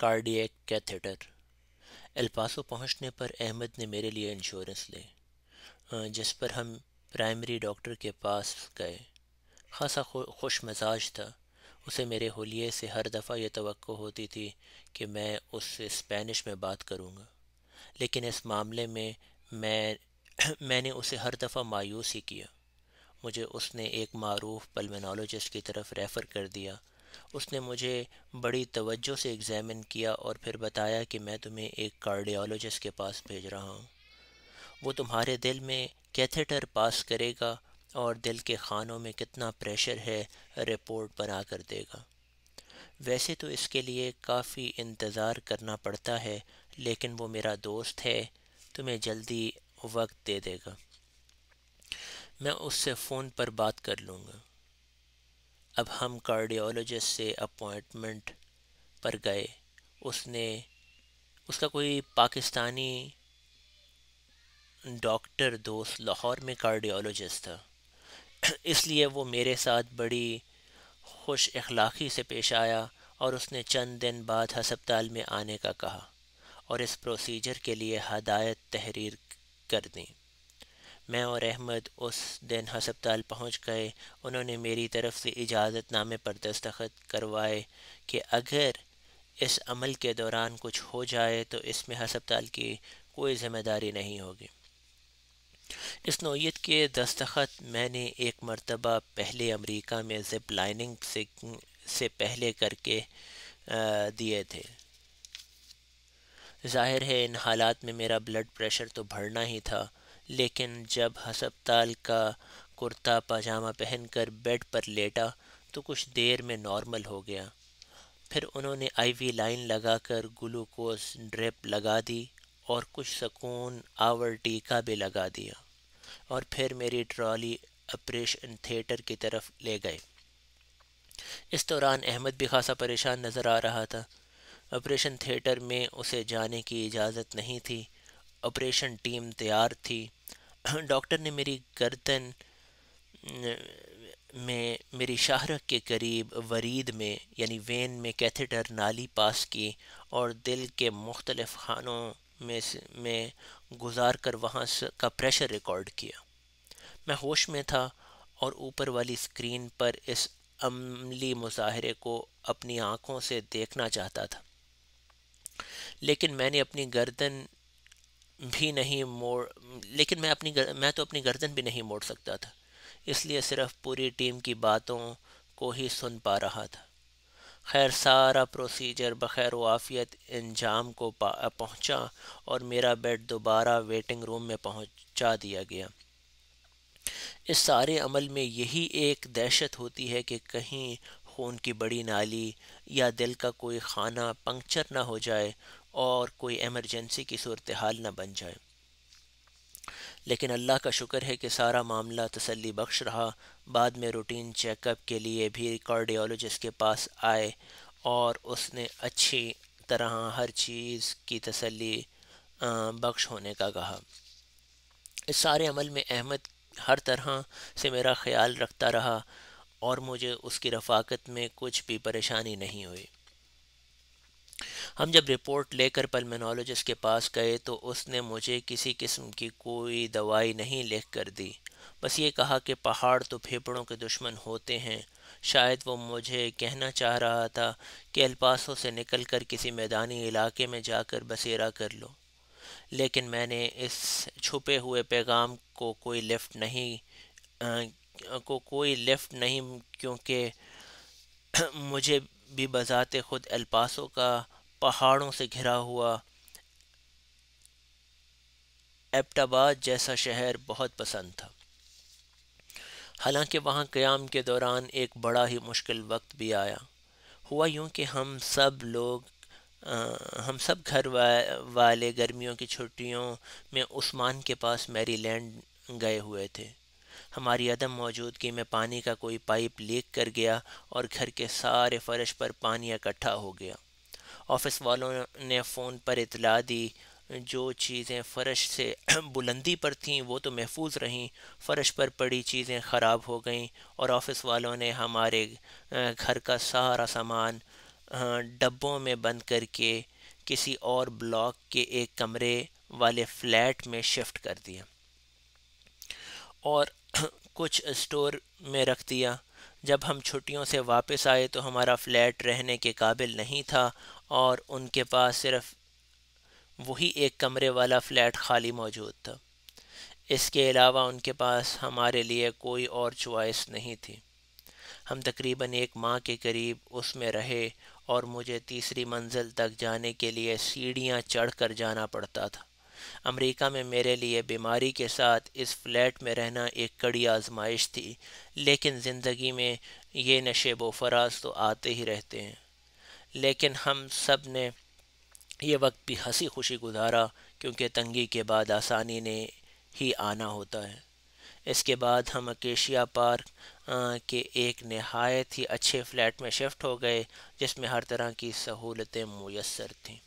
Cardiac catheter. الپاسو پہنچنے پر احمد نے میرے لیے انشورنس لی، جس پر ہم پرائمری ڈاکٹر کے پاس گئے۔ خاصا خوش مزاج تھا۔ اسے میرے حلیے سے ہر دفعہ یہ توقع ہوتی تھی کہ میں اس سے اسپینش میں بات کروں گا، لیکن اس معاملے میں میں نے اسے ہر دفعہ مایوس ہی کیا۔ مجھے اس نے ایک معروف پلمنالوجسٹ کی طرف ریفر کر دیا۔ اس نے مجھے بڑی توجہ سے ایگزامن کیا اور پھر بتایا کہ میں تمہیں ایک کارڈیالوجسٹ کے پاس بھیج رہا ہوں۔ وہ تمہارے دل میں کیتھیٹر پاس کرے گا اور دل کے خانوں میں کتنا پریشر ہے رپورٹ بنا کر دے گا۔ ویسے تو اس کے لیے کافی انتظار کرنا پڑتا ہے، لیکن وہ میرا دوست ہے، تمہیں جلدی وقت دے دے گا۔ میں اس سے فون پر بات کر لوں گا۔ اب ہم کارڈیالوجسٹ سے اپوائنٹمنٹ پر گئے۔ اس کا کوئی پاکستانی ڈاکٹر دوست لاہور میں کارڈیالوجسٹ تھا، اس لیے وہ میرے ساتھ بڑی خوش اخلاقی سے پیش آیا اور اس نے چند دن بعد ہسپتال میں آنے کا کہا اور اس پروسیجر کے لیے ہدایت تحریر کر دیں۔ میں اور احمد اس دن ہسپتال پہنچ گئے۔ انہوں نے میری طرف سے اجازت نامے پر دستخط کروائے کہ اگر اس عمل کے دوران کچھ ہو جائے تو اس میں ہسپتال کی کوئی ذمہ داری نہیں ہوگی۔ اس نوعیت کے دستخط میں نے ایک مرتبہ پہلے امریکہ میں زپ لائننگ سے پہلے کر کے دیے تھے۔ ظاہر ہے ان حالات میں میرا بلڈ پریشر تو بڑھنا ہی تھا، لیکن جب ہسپتال کا کرتا پاجامہ پہن کر بیڈ پر لیٹا تو کچھ دیر میں نارمل ہو گیا۔ پھر انہوں نے آئی وی لائن لگا کر گلوکوز ڈرپ لگا دی اور کچھ سکون آور ٹیکا بھی لگا دیا، اور پھر میری ٹرالی آپریشن تھیٹر کی طرف لے گئے۔ اس دوران احمد بھی خاصا پریشان نظر آ رہا تھا۔ آپریشن تھیٹر میں اسے جانے کی اجازت نہیں تھی۔ آپریشن ٹیم تیار تھی۔ ڈاکٹر نے میری گردن میں میری شاہرگ کے قریب ورید میں یعنی وین میں کیتھیٹر نالی پاس کی اور دل کے مختلف خانوں میں گزار کر وہاں کا پریشر ریکارڈ کیا۔ میں ہوش میں تھا اور اوپر والی اسکرین پر اس عملی مظاہرے کو اپنی آنکھوں سے دیکھنا چاہتا تھا، لیکن میں تو اپنی گردن بھی نہیں موڑ سکتا تھا، اس لیے صرف پوری ٹیم کی باتوں کو ہی سن پا رہا تھا۔ خیر سارا پروسیجر بخیر و عافیت انجام کو پہنچا اور میرا بیڈ دوبارہ ویٹنگ روم میں پہنچا دیا گیا۔ اس سارے عمل میں یہی ایک دہشت ہوتی ہے کہ کہیں خون کی بڑی نالی یا دل کا کوئی خانہ پنکچر نہ ہو جائے اور کوئی ایمرجنسی کی صورتحال نہ بن جائے۔ لیکن اللہ کا شکر ہے کہ سارا معاملہ تسلی بخش رہا۔ بعد میں روٹین چیک اپ کے لیے بھی کارڈیالوجسٹ کے پاس آئے اور اس نے اچھی طرح ہر چیز کی تسلی بخش ہونے کا کہا۔ اس سارے عمل میں احمد ہر طرح سے میرا خیال رکھتا رہا اور مجھے اس کی رفاقت میں کچھ بھی پریشانی نہیں ہوئی۔ ہم جب رپورٹ لے کر پلمنالوجسٹ کے پاس گئے تو اس نے مجھے کسی قسم کی کوئی دوائی نہیں لکھ کر دی، بس یہ کہا کہ پہاڑ تو پھیپھڑوں کے دشمن ہوتے ہیں۔ شاید وہ مجھے کہنا چاہ رہا تھا کہ الپاسو سے نکل کر کسی میدانی علاقے میں جا کر بسیرا کر لو، لیکن میں نے اس چھپے ہوئے پیغام کو کوئی لفٹ نہیں کیونکہ مجھے بھی بذات خود الپاسو کا پہاڑوں سے گھرا ہوا ایبٹاباد جیسا شہر بہت پسند تھا۔ حالانکہ وہاں قیام کے دوران ایک بڑا ہی مشکل وقت بھی آیا۔ ہوا یوں کہ ہم سب گھر والے گرمیوں کی چھٹیوں میں عثمان کے پاس میری لینڈ گئے ہوئے تھے۔ ہماری عدم موجودگی میں پانی کا کوئی پائپ لیک کر گیا اور گھر کے سارے فرش پر پانی اکٹھا ہو گیا۔ آفس والوں نے فون پر اطلاع دی۔ جو چیزیں فرش سے بلندی پر تھیں وہ تو محفوظ رہیں، فرش پر پڑی چیزیں خراب ہو گئیں اور آفس والوں نے ہمارے گھر کا سارا سامان ڈبوں میں بند کر کے کسی اور بلاک کے ایک کمرے والے فلیٹ میں شفٹ کر دیا اور کچھ اسٹور میں رکھ دیا۔ جب ہم چھٹیوں سے واپس آئے تو ہمارا فلیٹ رہنے کے قابل نہیں تھا اور ان کے پاس صرف وہی ایک کمرے والا فلیٹ خالی موجود تھا۔ اس کے علاوہ ان کے پاس ہمارے لیے کوئی اور چوائس نہیں تھی۔ ہم تقریباً ایک ماہ کے قریب اس میں رہے اور مجھے تیسری منزل تک جانے کے لیے سیڑھیاں چڑھ کر جانا پڑتا تھا۔ امریکہ میں میرے لیے بیماری کے ساتھ اس فلیٹ میں رہنا ایک کڑی آزمائش تھی، لیکن زندگی میں یہ نشیب و فراز تو آتے ہی رہتے ہیں۔ لیکن ہم سب نے یہ وقت بھی ہنسی خوشی گزارا، کیونکہ تنگی کے بعد آسانی نے ہی آنا ہوتا ہے۔ اس کے بعد ہم اکیشیا پارک کے ایک نہایت ہی اچھے فلیٹ میں شفٹ ہو گئے، جس میں ہر طرح کی سہولتیں میسر تھیں۔